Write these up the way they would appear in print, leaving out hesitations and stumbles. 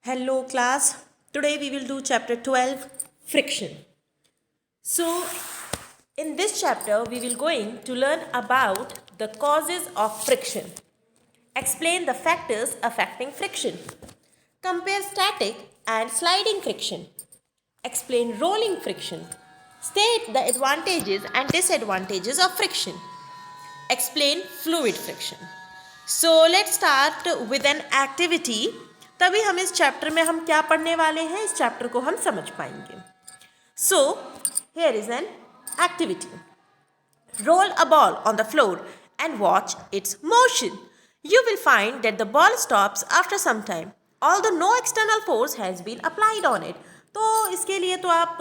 Hello class, today we will do chapter 12, friction. So in this chapter we will going to learn about the causes of friction. Explain the factors affecting friction. Compare static and sliding friction. Explain rolling friction. State the advantages and disadvantages of friction. Explain fluid friction. So let's start with an activity. तभी हम इस chapter में हम क्या पढ़ने वाले हैं, इस चैप्टर को हम समझ पाएंगे. So here is an activity. Roll a ball on the floor and watch its motion. You will find that the ball stops after some time, although no external force has been applied on it. तो इसके लिए तो आप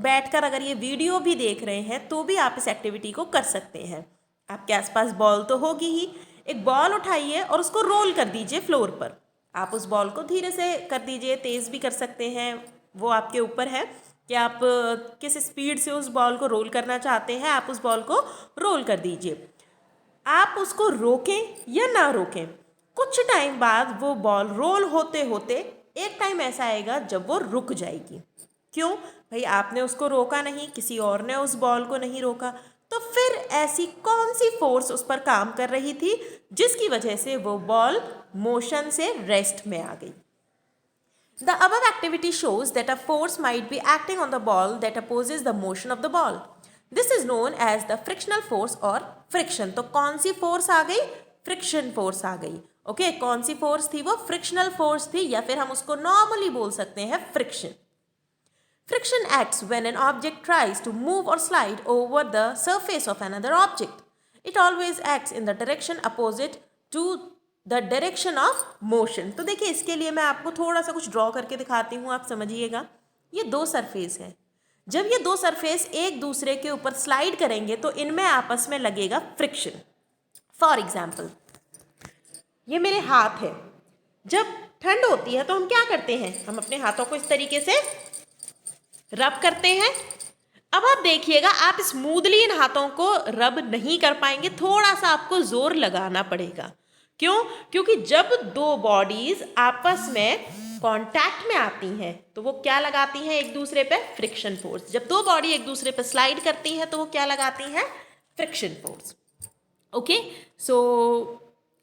बैठकर अगर ये video भी देख रहे हैं तो भी आप इस एक्टिविटी को कर सकते हैं. आपके आसपास बॉल तो होगी ही. एक बॉल उठाइए और उसको रोल कर दीजिए फ्लोर पर. आप उस बॉल को धीरे से कर दीजिए, तेज़ भी कर सकते हैं, वो आपके ऊपर है कि आप किस स्पीड से उस बॉल को रोल करना चाहते हैं. आप उस बॉल को रोल कर दीजिए. आप उसको रोकें या ना रोकें, कुछ टाइम बाद वो बॉल रोल होते होते एक टाइम ऐसा आएगा जब वो रुक जाएगी. क्यों भाई? आपने उसको रोका नहीं, किसी और ने उस बॉल को नहीं रोका. तो फिर ऐसी कौन सी फोर्स उस पर काम कर रही थी जिसकी वजह से वो बॉल मोशन से रेस्ट में आ गई. The above activity shows that a force might be acting on the ball that opposes the motion of the ball. This is known as the frictional force or friction. तो कौन सी force आ गई? Friction force आ गई. Okay, कौन सी force थी वो? Frictional force थी, या फिर हम उसको नॉर्मली बोल सकते हैं friction. Friction acts when an object tries to move or slide over the surface of another object. It always acts in the direction opposite to the direction of motion. तो देखिए, इसके लिए मैं आपको थोड़ा सा कुछ ड्रॉ करके दिखाती हूँ, आप समझिएगा. ये दो सरफेस है. जब ये दो सरफेस एक दूसरे के ऊपर स्लाइड करेंगे तो इनमें आपस में लगेगा फ्रिक्शन. फॉर एग्जाम्पल, ये मेरे हाथ है. जब ठंड होती है तो हम क्या करते हैं? हम अपने हाथों को इस तरीके से रब करते हैं. अब आप देखिएगा, आप स्मूथली इन हाथों को रब नहीं कर पाएंगे, थोड़ा सा आपको जोर लगाना पड़ेगा. क्यों? क्योंकि जब दो बॉडीज आपस में कांटेक्ट में आती हैं तो वो क्या लगाती हैं एक दूसरे पे? Friction force. जब दो बॉडी एक दूसरे पे स्लाइड करती हैं तो वो क्या लगाती हैं? Friction force. ओके, सो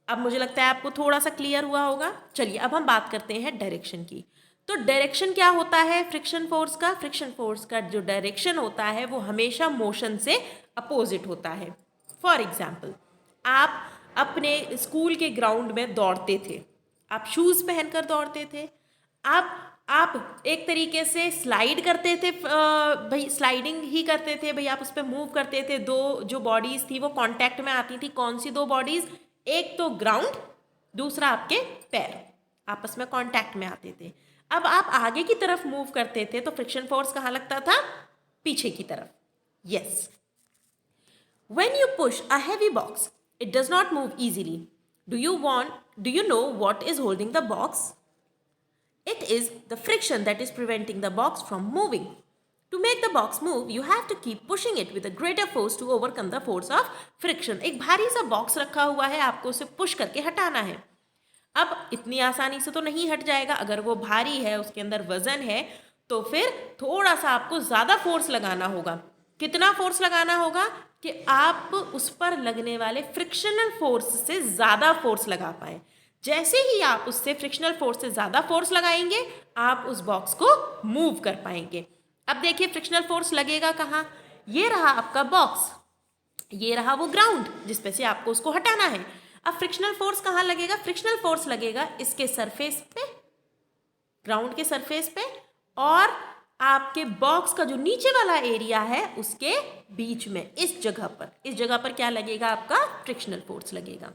अब मुझे लगता है आपको थोड़ा सा क्लियर हुआ होगा. चलिए अब हम बात करते हैं डायरेक्शन की. तो डायरेक्शन क्या होता है फ्रिक्शन फोर्स का? फ्रिक्शन फोर्स का जो डायरेक्शन होता है वो हमेशा मोशन से अपोजिट होता है. फॉर एग्जाम्पल, आप अपने स्कूल के ग्राउंड में दौड़ते थे, आप शूज़ पहनकर दौड़ते थे. आप एक तरीके से स्लाइड करते थे, भाई स्लाइडिंग ही करते थे, भाई आप उस पर मूव करते थे. दो जो बॉडीज़ थी वो कांटेक्ट में आती थी. कौन सी दो बॉडीज़? एक तो ग्राउंड, दूसरा आपके पैर आपस में कांटेक्ट में आते थे. अब आप आगे की तरफ मूव करते थे तो फ्रिक्शन फोर्स कहाँ लगता था? पीछे की तरफ. Yes. When you push a heavy box, it does not move easily. Do you know what is holding the box? It is the friction that is preventing the box from moving. To make the box move, you have to keep pushing it with a greater force to overcome the force of friction. एक भारी सा box रखा हुआ है, आपको उसे push करके हटाना है. अब इतनी आसानी से तो नहीं हट जाएगा. अगर वो भारी है, उसके अंदर वजन है, तो फिर थोड़ा सा आपको ज़्यादा फोर्स लगाना होगा. कितना फोर्स लगाना होगा कि आप उस पर लगने वाले फ्रिक्शनल फोर्स से ज़्यादा फोर्स लगा पाएँ. जैसे ही आप उससे फ्रिक्शनल फोर्स से ज़्यादा फोर्स लगाएंगे, आप उस बॉक्स को मूव कर पाएंगे. अब देखिए, फ्रिक्शनल फोर्स लगेगा कहाँ? ये रहा आपका बॉक्स, ये रहा वो ग्राउंड जिस पे से आपको उसको हटाना है. अब फ्रिक्शनल फोर्स कहाँ लगेगा? फ्रिक्शनल फोर्स लगेगा इसके सरफेस पे, ग्राउंड के सरफेस पे, और आपके बॉक्स का जो नीचे वाला एरिया है उसके बीच में, इस जगह पर क्या लगेगा? आपका फ्रिक्शनल फोर्स लगेगा.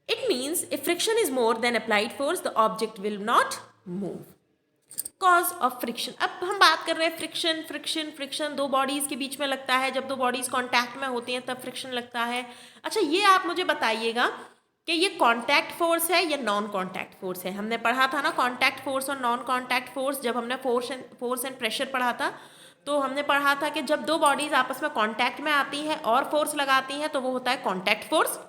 It means if friction is more than applied force, the object will not move. Cause of friction. अब हम बात कर रहे हैं फ्रिक्शन दो बॉडीज के बीच में लगता है. जब दो बॉडीज कांटेक्ट में होती हैं तब फ्रिक्शन लगता है. अच्छा, ये आप मुझे बताइएगा कि ये कांटेक्ट फोर्स है या नॉन कांटेक्ट फोर्स है? हमने पढ़ा था ना कांटेक्ट फोर्स और नॉन कांटेक्ट फोर्स. जब हमने फोर्स एंड प्रेशर पढ़ा था तो हमने पढ़ा था कि जब दो बॉडीज आपस में कांटेक्ट में आती हैं और फोर्स लगाती हैं तो वो होता है कांटेक्ट फोर्स.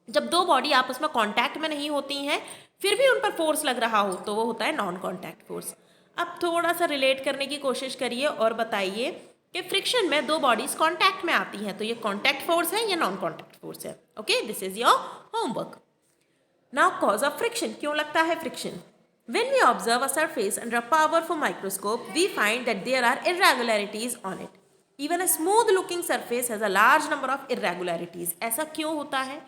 जब दो बॉडी आपस में कांटेक्ट में नहीं होती हैं, फिर भी उन पर फोर्स लग रहा हो तो वो होता है नॉन कॉन्टैक्ट फोर्स। अब थोड़ा सा रिलेट करने की कोशिश करिए और बताइए कि फ्रिक्शन में दो बॉडीज कॉन्टैक्ट में आती हैं, तो ये कॉन्टैक्ट फोर्स है या नॉन कॉन्टैक्ट फोर्स है? Okay, this is your homework. Now cause of friction, क्यों लगता है friction? When we observe a surface under a powerful microscope, we find that there are irregularities on it. Even a smooth looking surface has a large number of irregularities. ऐसा क्यों होता है?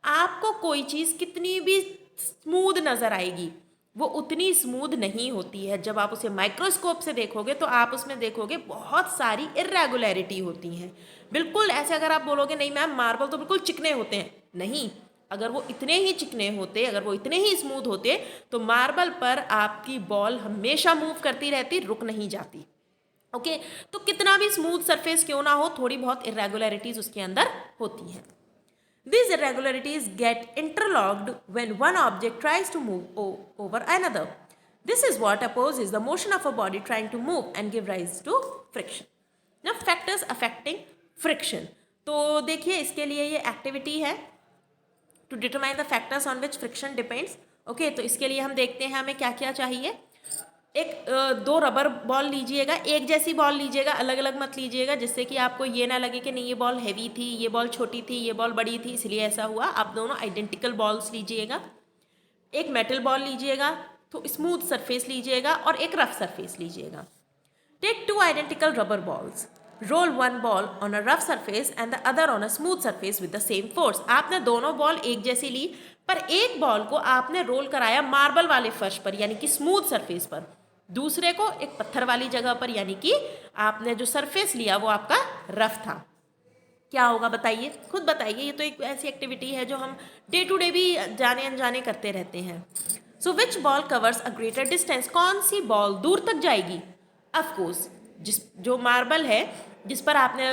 आपको कोई चीज़ कितनी भी स्मूथ नज़र आएगी, वो उतनी स्मूथ नहीं होती है। जब आप उसे माइक्रोस्कोप से देखोगे तो आप उसमें देखोगे बहुत सारी इरेगुलरिटी होती हैं। बिल्कुल ऐसे अगर आप बोलोगे नहीं मैम मार्बल तो बिल्कुल चिकने होते हैं, नहीं, अगर वो इतने ही चिकने होते, अगर वो इतने ही स्मूथ होते तो मार्बल पर आपकी बॉल हमेशा मूव करती रहती, रुक नहीं जाती। ओके, तो कितना भी स्मूथ सरफेस क्यों ना हो, थोड़ी बहुत इरेगुलरिटीज उसके अंदर होती हैं। These irregularities get interlocked when one object tries to move over another. This is what opposes the motion of a body trying to move and give rise to friction. Now factors affecting friction. तो देखिए इसके लिए ये activity है to determine the factors on which friction depends. Okay, तो इसके लिए हम देखते हैं हमें क्या क्या चाहिए। एक दो रबर बॉल लीजिएगा, एक जैसी बॉल लीजिएगा, अलग अलग मत लीजिएगा, जिससे कि आपको ये ना लगे कि नहीं ये बॉल हैवी थी, ये बॉल छोटी थी, ये बॉल बड़ी थी इसलिए ऐसा हुआ। आप दोनों आइडेंटिकल बॉल्स लीजिएगा। एक मेटल बॉल लीजिएगा, तो स्मूथ सरफेस लीजिएगा, और एक रफ सरफेस लीजिएगा। Take two identical rubber balls, roll one ball on a rough surface and the other on a smooth surface with the same force. आपने दोनों बॉल एक जैसी ली, पर एक बॉल को आपने रोल कराया मार्बल वाले फर्श पर यानी कि स्मूथ सरफेस पर, दूसरे को एक पत्थर वाली जगह पर, यानी कि आपने जो सरफेस लिया वो आपका रफ था। क्या होगा बताइए, खुद बताइए। ये तो एक ऐसी एक्टिविटी है जो हम डे टू डे भी जाने अनजाने करते रहते हैं। So which ball covers a greater distance, कौन सी बॉल दूर तक जाएगी? ऑफकोर्स जो मार्बल है जिस पर आपने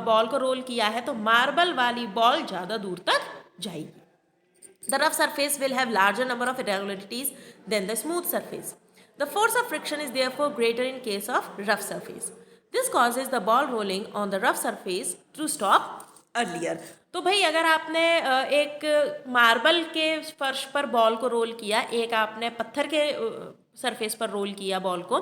बॉल को रोल किया है, तो मार्बल वाली बॉल ज़्यादा दूर तक जाएगी। The rough surface will have larger number of irregularities than the smooth surface. The force of friction is therefore greater in case of rough surface. This causes the ball rolling on the rough surface to stop earlier. तो भाई अगर आपने एक marble के फर्श पर ball को role किया, एक आपने पत्थर के सरफेस पर रोल किया बॉल को,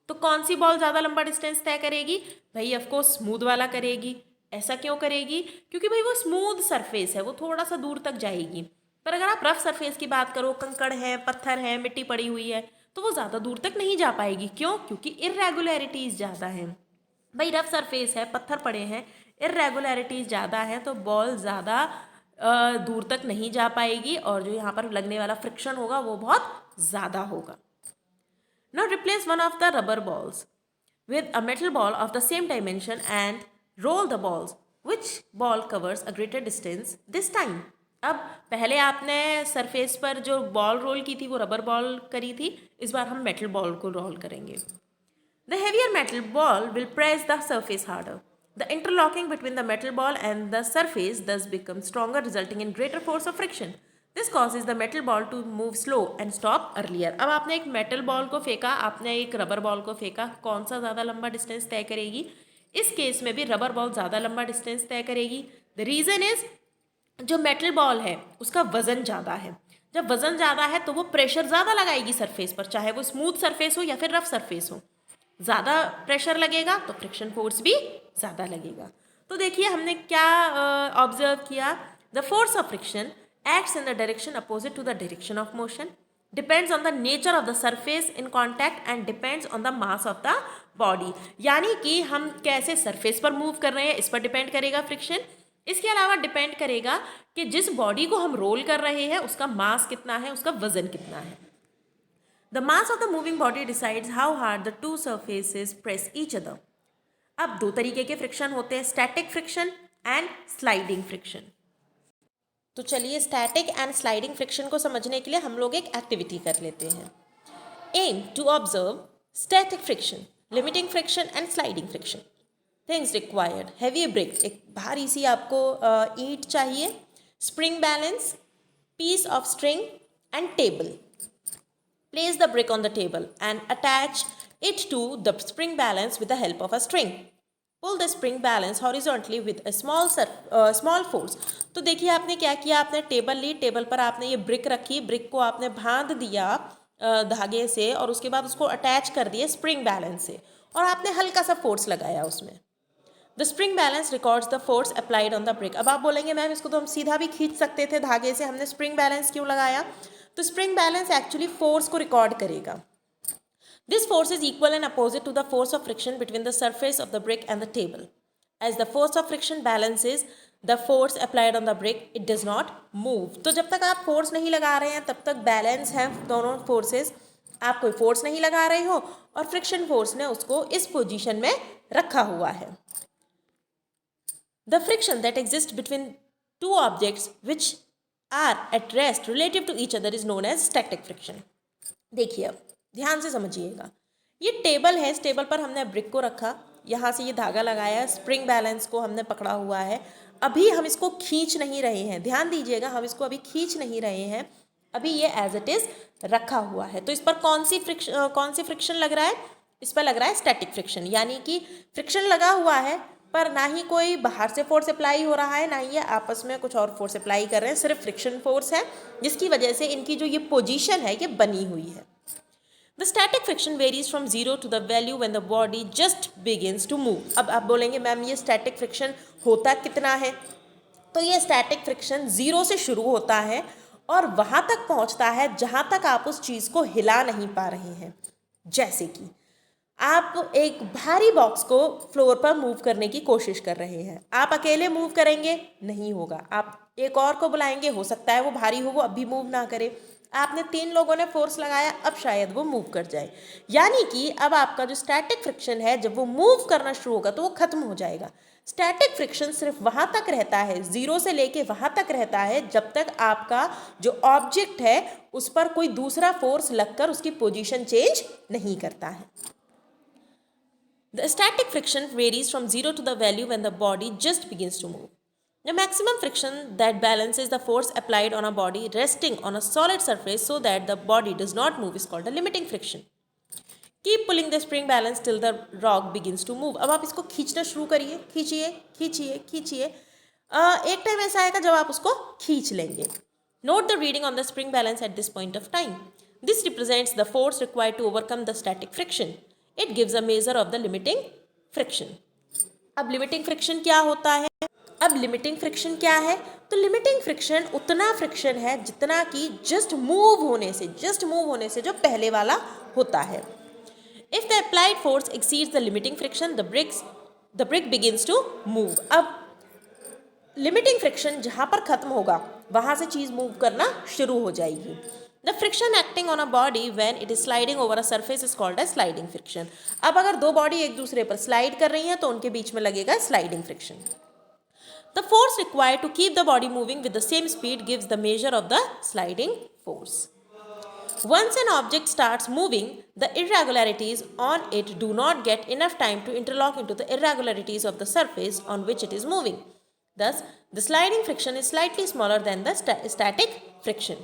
तो कौन सी बॉल ज़्यादा लंबा डिस्टेंस तय करेगी? भाई ऑफकोर्स स्मूथ वाला करेगी। ऐसा क्यों करेगी? क्योंकि भाई वो स्मूथ सरफेस है, वो थोड़ा सा दूर तक जाएगी। पर अगर आप रफ सरफेस की बात करो, कंकड़ है, पत्थर है, मिट्टी पड़ी हुई है, तो वो ज़्यादा दूर तक नहीं जा पाएगी। क्यों? क्योंकि इरेगुलरिटीज़ ज़्यादा हैं। भाई रफ सरफेस है, पत्थर पड़े हैं, इरेगुलरिटीज़ ज़्यादा हैं, तो बॉल ज़्यादा दूर तक नहीं जा पाएगी, और जो यहाँ पर लगने वाला फ्रिक्शन होगा वो बहुत ज़्यादा होगा। Now replace one of the rubber balls with a metal ball of the same dimension and roll the balls. Which ball covers a greater distance this time? अब पहले आपने सरफेस पर जो बॉल रोल की थी वो रबर बॉल करी थी, इस बार हम मेटल बॉल को रोल करेंगे। The heavier metal ball will press the surface harder. The interlocking between the metal ball and the surface thus becomes stronger, resulting in greater force of friction. This causes the metal ball to move slow and stop earlier. अब आपने एक metal ball को फेंका, आपने एक rubber ball को फेंका, कौन सा ज़्यादा लंबा डिस्टेंस तय करेगी? इस केस में भी रबर बॉल ज़्यादा लंबा डिस्टेंस तय करेगी। द रीज़न इज जो मेटल बॉल है उसका वजन ज़्यादा है। जब वजन ज़्यादा है तो वो प्रेशर ज़्यादा लगाएगी सरफेस पर, चाहे वो स्मूथ सरफेस हो या फिर रफ सरफेस हो। ज़्यादा प्रेशर लगेगा तो फ्रिक्शन फोर्स भी ज़्यादा लगेगा। तो देखिए हमने क्या ऑब्जर्व किया। The force of friction acts in the direction opposite to the direction of motion, depends on the nature of the surface in contact and depends on the mass of the body. यानी कि हम कैसे surface पर move कर रहे हैं इस पर डिपेंड करेगा फ्रिक्शन। इसके अलावा डिपेंड करेगा कि जिस बॉडी को हम रोल कर रहे हैं उसका मास कितना है, उसका वजन कितना है। The mass of the moving body decides how hard the two surfaces press each other. अब दो तरीके के फ्रिक्शन होते हैं, static friction and sliding friction. तो चलिए स्टैटिक एंड स्लाइडिंग फ्रिक्शन को समझने के लिए हम लोग एक एक्टिविटी कर लेते हैं। Aim to observe static friction, limiting friction and sliding friction. Things required, heavy brick, एक भारी सी आपको ईंट चाहिए, spring balance, piece of string and table. Place the brick on the table and attach it to the spring balance with the help of a string. Pull the spring balance horizontally with a small force. तो देखिए आपने क्या किया, आपने table ली, table पर आपने ये brick रखी, ब्रिक को आपने बांध दिया धागे से और उसके बाद उसको अटैच कर दिया स्प्रिंग बैलेंस से और आपने हल्का सा फोर्स लगाया उसमें। The spring balance records the force applied on the brick. अब आप बोलेंगे मैम इसको तो हम सीधा भी खींच सकते थे धागे से, हमने स्प्रिंग बैलेंस क्यों लगाया? तो स्प्रिंग बैलेंस एक्चुअली फोर्स को रिकॉर्ड करेगा। This force is equal and opposite to the force of friction between the surface of the brick and the table. As the force of friction balances the force applied on the brick, it does not move. तो जब तक आप force नहीं लगा रहे हैं तब तक बैलेंस है दोनों फोर्सेस। आप कोई फोर्स नहीं लगा रहे हो और फ्रिक्शन फोर्स ने उसको इस पोजीशन में रखा हुआ है। The friction that exists between two objects which are at rest relative to each other is known as static friction. देखिए अब ध्यान से समझिएगा, ये टेबल है, इस टेबल पर हमने ब्रिक को रखा, यहाँ से ये धागा लगाया, स्प्रिंग बैलेंस को हमने पकड़ा हुआ है। अभी हम इसको खींच नहीं रहे हैं, ध्यान दीजिएगा, हम इसको अभी खींच नहीं रहे हैं, अभी ये एज इट इज रखा हुआ है। तो इस पर कौन सी फ्रिक्शन लग रहा है? इस पर लग रहा है स्टैटिक फ्रिक्शन, यानी कि फ्रिक्शन लगा हुआ है पर ना ही कोई बाहर से फोर्स अप्लाई हो रहा है, ना ही ये आपस में कुछ और फोर्स अप्लाई कर रहे हैं, सिर्फ फ्रिक्शन फोर्स है जिसकी वजह से इनकी जो ये पोजीशन है ये बनी हुई है। The static friction varies from 0 to the value when the body just begins to move. अब आप बोलेंगे मैम ये स्टैटिक फ्रिक्शन होता कितना है? तो ये स्टैटिक फ्रिक्शन 0 से शुरू होता है और वहाँ तक पहुँचता है जहाँ तक आप उस चीज़ को हिला नहीं पा रहे हैं। जैसे कि आप एक भारी बॉक्स को फ्लोर पर मूव करने की कोशिश कर रहे हैं, आप अकेले मूव करेंगे नहीं होगा, आप एक और को बुलाएंगे, हो सकता है वो भारी हो, वो अब भी मूव ना करे, आपने 3 लोगों ने फोर्स लगाया, अब शायद वो मूव कर जाए। यानी कि अब आपका जो स्टैटिक फ्रिक्शन है जब वो मूव करना शुरू होगा तो वो खत्म हो जाएगा। स्टैटिक फ्रिक्शन सिर्फ वहाँ तक रहता है, 0 से लेके वहाँ तक रहता है जब तक आपका जो ऑब्जेक्ट है उस पर कोई दूसरा फोर्स लगकर उसकी पोजीशन चेंज नहीं करता है। The static friction varies from 0 to the value when the body just begins to move. The maximum friction that balances the force applied on a body resting on a solid surface so that the body does not move is called a limiting friction. Keep pulling the spring balance till the rock begins to move. अब आप इसको खींचना शुरू करिए, खींचिए खींचिए खींचिए, एक time ऐसा आएगा जब आप उसको खींच लेंगे। Note the reading on the spring balance at this point of time. This represents the force required to overcome the static friction. It gives a measure of the limiting friction. अब limiting friction क्या होता है? अब limiting friction क्या है? तो limiting friction उतना friction है जितना कि जस्ट मूव होने से जो पहले वाला होता है। If the applied force exceeds the limiting friction the brick begins to move. अब लिमिटिंग फ्रिक्शन जहाँ पर खत्म होगा वहाँ से चीज़ मूव करना शुरू हो जाएगी। The friction acting on a body when it is sliding over a surface is called as sliding friction. अब अगर दो बॉडी एक दूसरे पर स्लाइड कर रही हैं तो उनके बीच में लगेगा sliding friction. The force required to keep the body moving with the same speed gives the measure of the sliding force. Once an object starts moving, the irregularities on it do not get enough time to interlock into the irregularities of the surface on which it is moving. Thus, the sliding friction is slightly smaller than the static friction.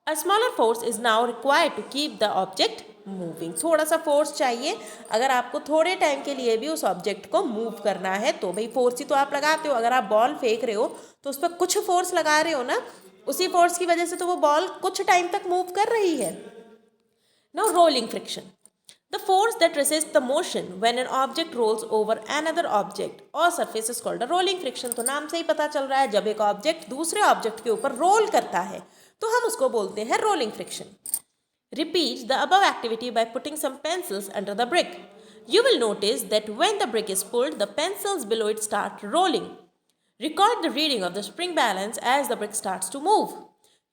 A smaller force is now required to keep the object moving. थोड़ा सा force चाहिए अगर आपको थोड़े time के लिए भी उस ऑब्जेक्ट को मूव करना है तो। भाई फोर्स ही तो आप लगाते हो, अगर आप बॉल फेंक रहे हो तो उस पर कुछ फोर्स लगा रहे हो ना, उसी फोर्स की वजह से तो वो बॉल कुछ टाइम तक मूव कर रही है। Now rolling friction, the force that resist the motion when an object rolls over another object और surface is called a rolling friction. तो नाम से ही पता चल रहा है जब एक ऑब्जेक्ट दूसरे ऑब्जेक्ट के ऊपर रोल करता है तो हम उसको बोलते हैं rolling friction. Repeat the above activity by putting some pencils under the brick. You will notice that when the brick is pulled, the pencils below it start rolling. Record the reading of the spring balance as the brick starts to move.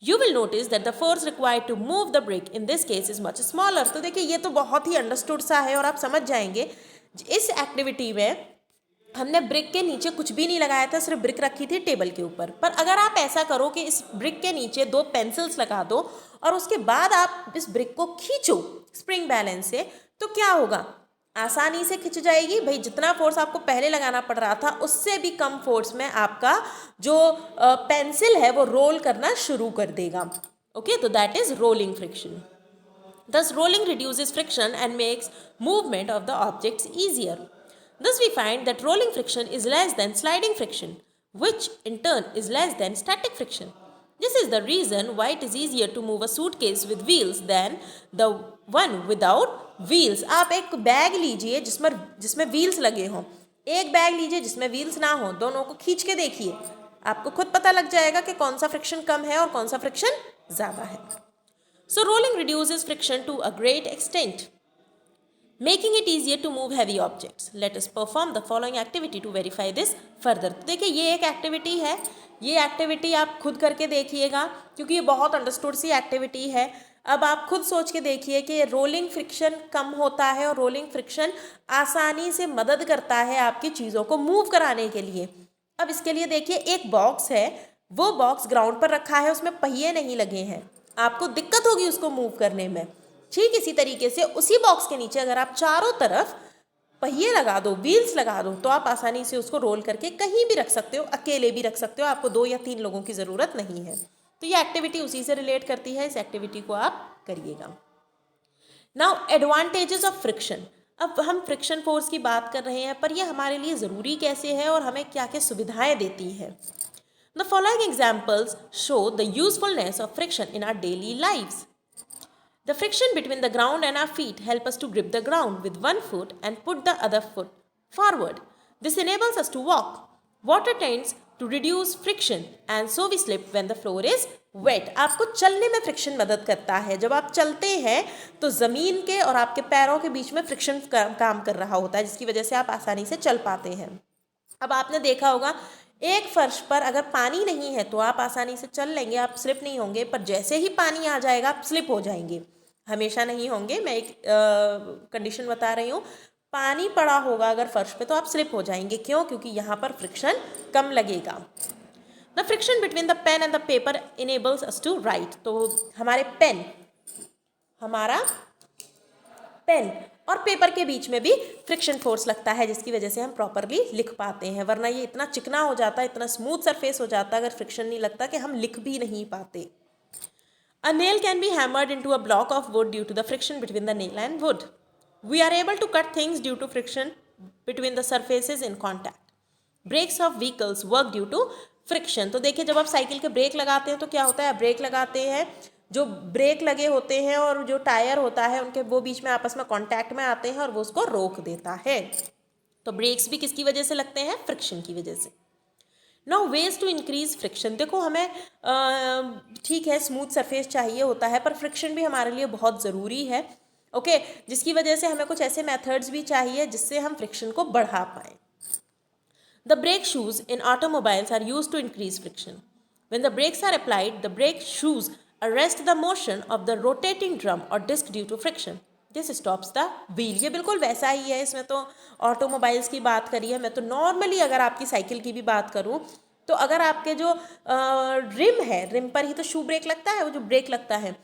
You will notice that the force required to move the brick in this case is much smaller. तो देखिए ये तो बहुत he understood सा है और आप समझ जाएंगे। इस एक्टिविटी में हमने ब्रिक के नीचे कुछ भी नहीं लगाया था, सिर्फ ब्रिक रखी थी टेबल के ऊपर। पर अगर आप ऐसा करो कि इस ब्रिक के नीचे 2 पेंसिल्स लगा दो और उसके बाद आप इस ब्रिक को खींचो स्प्रिंग बैलेंस से, तो क्या होगा? आसानी से खिंच जाएगी। भाई जितना फोर्स आपको पहले लगाना पड़ रहा था उससे भी कम फोर्स में आपका जो पेंसिल है वो रोल करना शुरू कर देगा। ओके, तो that is rolling friction. Thus rolling reduces friction and makes movement of the objects easier. Thus we find that rolling friction is less than sliding friction, which in turn is less than static friction. This is the reason why it is easier to move a suitcase with wheels than the one without wheels. आप एक bag लीजिए जिसमें wheels लगे हों, एक bag लीजिए जिसमें wheels ना हो, दोनों को खींच के देखिए, आपको खुद पता लग जाएगा कि कौन सा फ्रिक्शन कम है और कौन सा फ्रिक्शन ज़्यादा है. So rolling reduces friction to a great extent, making it easier to move heavy objects. Let us perform the following activity to verify this further. देखिए ये एक एक्टिविटी है, ये एक्टिविटी आप खुद करके देखिएगा क्योंकि ये बहुत अंडरस्टूड सी एक्टिविटी है. अब आप खुद सोच के देखिए कि रोलिंग फ्रिक्शन कम होता है और रोलिंग फ्रिक्शन आसानी से मदद करता है आपकी चीज़ों को मूव कराने के लिए. अब इसके लिए देखिए एक बॉक्स है, वो बॉक्स ग्राउंड पर रखा है, उसमें पहिए नहीं लगे हैं, आपको दिक्कत होगी उसको मूव करने में. ठीक इसी तरीके से उसी बॉक्स के नीचे अगर आप चारों तरफ पहिए लगा दो, व्हील्स लगा दो, तो आप आसानी से उसको रोल करके कहीं भी रख सकते हो, अकेले भी रख सकते हो, आपको 2 या 3 लोगों की ज़रूरत नहीं है. तो ये एक्टिविटी उसी से रिलेट करती है, इस एक्टिविटी को आप करिएगा. Now advantages of friction. अब हम फ्रिक्शन फोर्स की बात कर रहे हैं, पर यह हमारे लिए ज़रूरी कैसे है और हमें क्या क्या सुविधाएं देती है. The following examples show the usefulness of friction in our daily lives. The friction between the ground and our feet help us to grip the ground with one foot and put the other foot forward. This enables us to walk. Water tends to reduce friction and so we slip when the floor is wet. आपको चलने में friction मदद करता है. जब आप चलते हैं तो ज़मीन के और आपके पैरों के बीच में फ्रिक्शन काम कर रहा होता है, जिसकी वजह से आप आसानी से चल पाते हैं. अब आपने देखा होगा एक फर्श पर अगर पानी नहीं है तो आप आसानी से चल लेंगे, आप स्लिप नहीं होंगे, पर जैसे ही पानी आ जाएगा आप स्लिप हो जाएंगे. हमेशा नहीं होंगे, मैं एक कंडीशन बता रही हूँ. पानी पड़ा होगा अगर फर्श पे तो आप स्लिप हो जाएंगे. क्यों? क्योंकि यहाँ पर फ्रिक्शन कम लगेगा. The friction between the pen and the paper enables us to write. तो हमारा पेन और पेपर के बीच में भी फ्रिक्शन फोर्स लगता है, जिसकी वजह से हम प्रॉपरली लिख पाते हैं. वरना ये इतना चिकना हो जाता, इतना स्मूथ सरफेस हो जाता अगर फ्रिक्शन नहीं लगता कि हम लिख भी नहीं पाते. A nail can be hammered into a block of wood due to the friction between the nail and wood. We are able to cut things due to friction between the surfaces in contact. Brakes of vehicles work due to friction. तो देखिए जब आप cycle के break लगाते हैं तो क्या होता है, ब्रेक लगाते हैं, जो ब्रेक लगे होते हैं और जो टायर होता है उनके वो बीच में आपस में कांटेक्ट में आते हैं और वो उसको रोक देता है. तो ब्रेक्स भी किसकी वजह से लगते हैं? फ्रिक्शन की वजह से. Now ways to increase friction. देखो हमें ठीक है स्मूथ सरफेस चाहिए होता है, पर फ्रिक्शन भी हमारे लिए बहुत ज़रूरी है. ओके जिसकी वजह से हमें कुछ ऐसे मेथड्स भी चाहिए जिससे हम फ्रिक्शन को बढ़ा पाएँ. The brake shoes in automobiles are use to increase friction. When the brakes are applied the brake shoes arrest the motion of the rotating drum or disc due to friction. This stops the wheel. ये बिल्कुल वैसा ही है. इसमें तो automobiles की बात करी है, मैं तो नॉर्मली अगर आपकी साइकिल की भी बात करूँ तो अगर आपके जो रिम है, रिम पर ही तो शू ब्रेक लगता है, वो जो ब्रेक लगता है,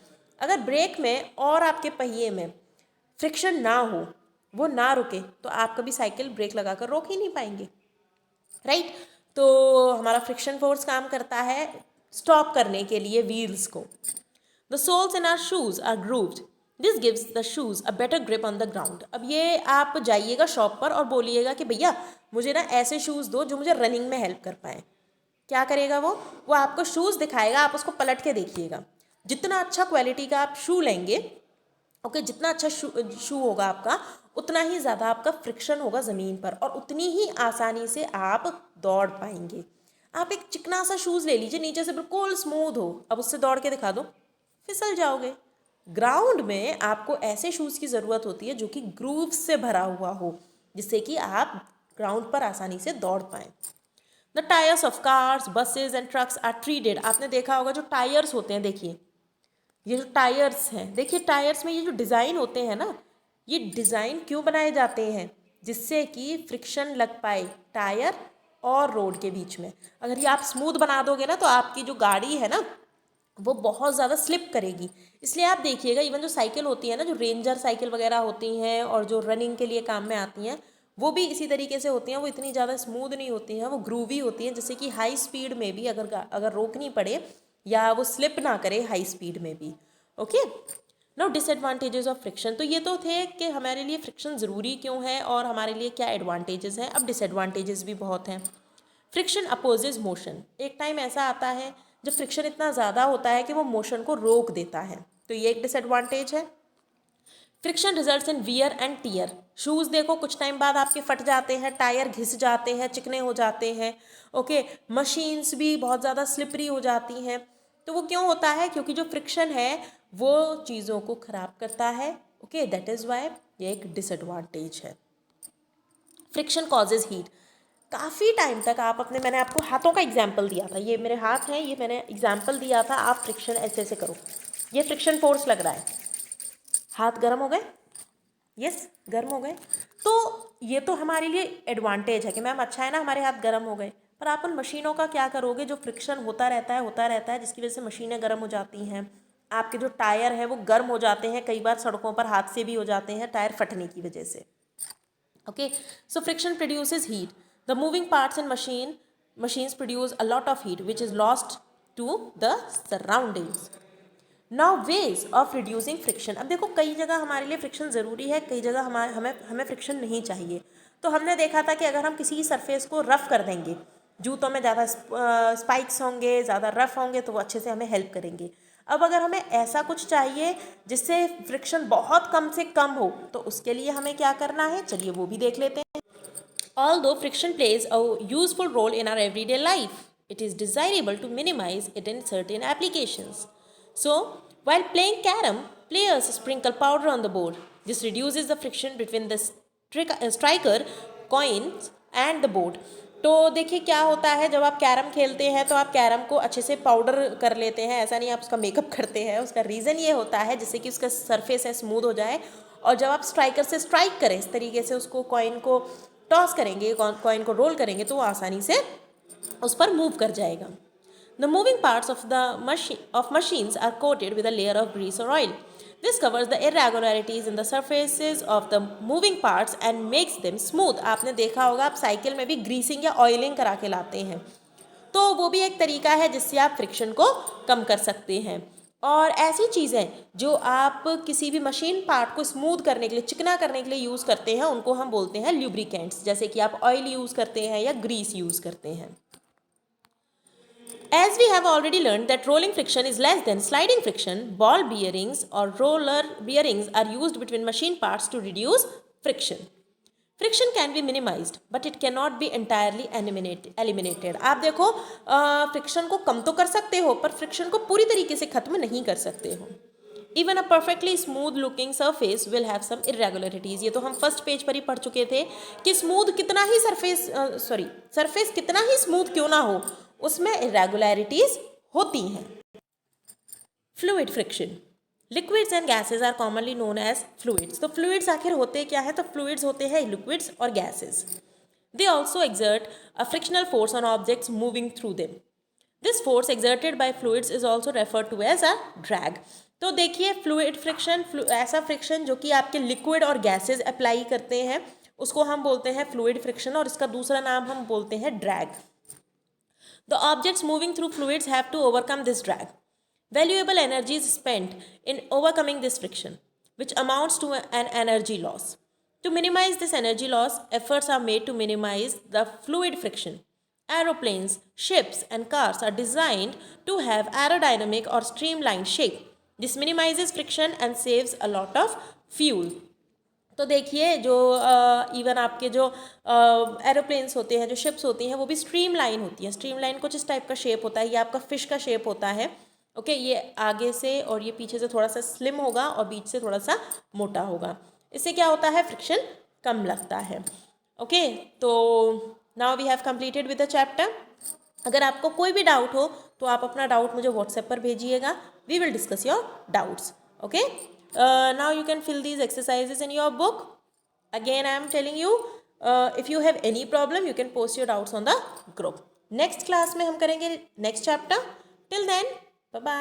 अगर ब्रेक में और आपके पहिए में फ्रिक्शन ना हो, वो ना रुके, तो आप कभी साइकिल ब्रेक लगा कर रोक ही नहीं पाएंगे. राइट तो हमारा फ्रिक्शन फोर्स काम करता है स्टॉप करने के लिए व्हील्स को. The soles in our shoes are grooved. This gives the shoes a better grip on the ground. अब ये आप जाइएगा शॉप पर और बोलिएगा कि भैया मुझे ना ऐसे शूज़ दो जो मुझे रनिंग में हेल्प कर पाएँ. क्या करेगा वो आपको शूज़ दिखाएगा, आप उसको पलट के देखिएगा. जितना अच्छा क्वालिटी का आप शू लेंगे, ओके जितना अच्छा शू होगा आपका, उतना ही ज़्यादा आपका फ्रिक्शन होगा ज़मीन पर और उतनी ही आसानी से आप दौड़ पाएंगे. आप एक चिकना सा शूज़ ले लीजिए, नीचे से बिल्कुल स्मूथ हो, अब उससे दौड़ के दिखा दो, फिसल जाओगे. ग्राउंड में आपको ऐसे शूज़ की ज़रूरत होती है जो कि ग्रूव से भरा हुआ हो, जिससे कि आप ग्राउंड पर आसानी से दौड़ पाएँ. The tyres of cars, buses and trucks are treated. आपने देखा होगा जो टायर्स होते हैं, देखिए ये जो टायर्स हैं, देखिए टायर्स में ये जो डिज़ाइन होते हैं ना, ये डिज़ाइन क्यों बनाए जाते हैं? जिससे कि फ्रिक्शन लग पाए टायर और रोड के बीच में. अगर ये आप स्मूथ बना दोगे ना तो आपकी जो गाड़ी है ना वो बहुत ज़्यादा स्लिप करेगी. इसलिए आप देखिएगा इवन जो साइकिल होती है ना, जो रेंजर साइकिल वगैरह होती हैं और जो रनिंग के लिए काम में आती हैं, वो भी इसी तरीके से होती हैं. वो इतनी ज़्यादा स्मूथ नहीं होती हैं, वो ग्रूवी होती हैं, जिससे कि हाई स्पीड में भी अगर रोकनी पड़े या वो स्लिप ना करे हाई स्पीड में भी. Okay now disadvantages of friction, तो ये तो थे कि हमारे लिए फ्रिक्शन ज़रूरी क्यों है और हमारे लिए क्या एडवांटेजेस हैं। अब डिसएडवांटेजेस भी बहुत हैं। फ्रिक्शन अपोजेज मोशन, एक टाइम ऐसा आता है जब फ्रिक्शन इतना ज़्यादा होता है कि वो मोशन को रोक देता है, तो ये एक डिसएडवांटेज है। Friction results in wear and tear, shoes देखो कुछ टाइम बाद आपके फट जाते हैं, टायर घिस जाते हैं, चिकने हो जाते हैं। ओके, मशीन्स भी बहुत ज़्यादा स्लिपरी हो जाती हैं। तो वो क्यों होता है? क्योंकि जो फ्रिक्शन है वो चीज़ों को ख़राब करता है। ओके, दैट इज़ वाई ये एक डिसएडवांटेज है। फ्रिक्शन कॉजेज हीट, काफ़ी टाइम तक आप अपने, मैंने आपको हाथों का एग्जाम्पल दिया था, ये मेरे हाथ हैं, ये मैंने एग्जाम्पल दिया था, आप फ्रिक्शन ऐसे ऐसे करो, ये फ्रिक्शन फोर्स लग रहा है, हाथ गर्म हो गए, यस गर्म हो गए। तो ये तो हमारे लिए एडवांटेज है कि मैम अच्छा है ना हमारे हाथ गर्म हो गए। पर आप उन मशीनों का क्या करोगे जो फ्रिक्शन होता रहता है जिसकी वजह से मशीनें गर्म हो जाती हैं, आपके जो टायर हैं वो गर्म हो जाते हैं, कई बार सड़कों पर हादसे भी हो जाते हैं टायर फटने की वजह से। Okay, so friction produces heat. The moving parts in machines produce a lot of heat which is lost to the surroundings. Now ways of reducing friction. अब देखो कई जगह हमारे लिए फ्रिक्शन ज़रूरी है, कई जगह हमें फ्रिक्शन नहीं चाहिए। तो हमने देखा था कि अगर हम किसी सरफेस को रफ़ कर देंगे, जूतों में ज़्यादा स्पाइक्स होंगे, ज़्यादा रफ़ होंगे, तो वो अच्छे से हमें हेल्प करेंगे। अब अगर हमें ऐसा कुछ चाहिए जिससे फ्रिक्शन बहुत कम से कम हो, तो उसके लिए हमें क्या करना है, चलिए वो भी देख लेते हैं। Although friction plays a useful role in our everyday life, it is desirable to minimize it in certain applications. So, while playing carom, players sprinkle powder on the board. This reduces the friction between the striker, coins and the board. तो देखिए क्या होता है, जब आप carrom खेलते हैं तो आप कैरम को अच्छे से पाउडर कर लेते हैं, ऐसा नहीं आप उसका मेकअप करते हैं। उसका रीज़न ये होता है जिससे कि उसका सरफेस है स्मूथ हो जाए, और जब आप स्ट्राइकर से स्ट्राइक करें, इस तरीके से उसको कॉइन को टॉस करेंगे, कॉइन को रोल करेंगे, तो वो आसानी से उस पर मूव कर जाएगा। The moving parts of machines are coated with a layer of grease or oil. This covers the irregularities in the surfaces of the moving parts and makes them smooth. आपने देखा होगा आप साइकिल में भी greasing या oiling करा के लाते हैं, तो वो भी एक तरीका है जिससे आप फ्रिक्शन को कम कर सकते हैं। और ऐसी चीज़ें जो आप किसी भी मशीन पार्ट को स्मूथ करने के लिए, चिकना करने के लिए यूज़ करते हैं, उनको हम बोलते हैं ल्यूब्रिकेंट्स, जैसे कि आप ऑयल यूज़ करते हैं या ग्रीस यूज़ करते हैं। As we have already learned that rolling friction is less than sliding friction, ball bearings or roller bearings are used between machine parts to reduce friction. Friction can be minimized, but it cannot be entirely eliminated. आप देखो friction को कम तो कर सकते हो, पर friction को पूरी तरीके से खत्म नहीं कर सकते हो। Even a perfectly smooth looking surface will have some irregularities. ये तो हम फर्स्ट पेज पर ही पढ़ चुके थे कि स्मूथ कितना ही सरफेस कितना ही स्मूथ क्यों ना हो, उसमें irregularities होती हैं। Fluid friction. Liquids and gases are commonly known as fluids. तो fluids आखिर होते क्या है? तो fluids होते हैं liquids और gases. They also exert a frictional force on objects moving through them. This force exerted by fluids is also referred to as a drag. तो देखिए फ्लूइड फ्रिक्शन, ऐसा फ्रिक्शन जो कि आपके लिक्विड और गैसेस अप्लाई करते हैं उसको हम बोलते हैं फ्लूइड फ्रिक्शन, और इसका दूसरा नाम हम बोलते हैं drag. The objects moving through fluids have to overcome this drag. Valuable energy is spent in overcoming this friction, which amounts to an energy loss. To minimize this energy loss, efforts are made to minimize the fluid friction. Aeroplanes, ships, and cars are designed to have aerodynamic or streamlined shape. This minimizes friction and saves a lot of fuel. तो देखिए जो even आपके जो aeroplanes होते हैं, जो ships होती हैं, वो भी स्ट्रीम लाइन होती है। स्ट्रीम लाइन कुछ इस टाइप का शेप होता है, ये आपका फिश का शेप होता है। ओके, ये आगे से और ये पीछे से थोड़ा सा स्लिम होगा और बीच से थोड़ा सा मोटा होगा। इससे क्या होता है, फ्रिक्शन कम लगता है। ओके, तो now we have completed with the chapter. अगर आपको कोई भी डाउट हो तो आप अपना डाउट मुझे व्हाट्सएप पर भेजिएगा, we will discuss your doubts. Okay, now you can fill these exercises in your book. Again I am telling you, if you have any problem you can post your doubts on the group. Next class में हम करेंगे next chapter. Till then, bye bye.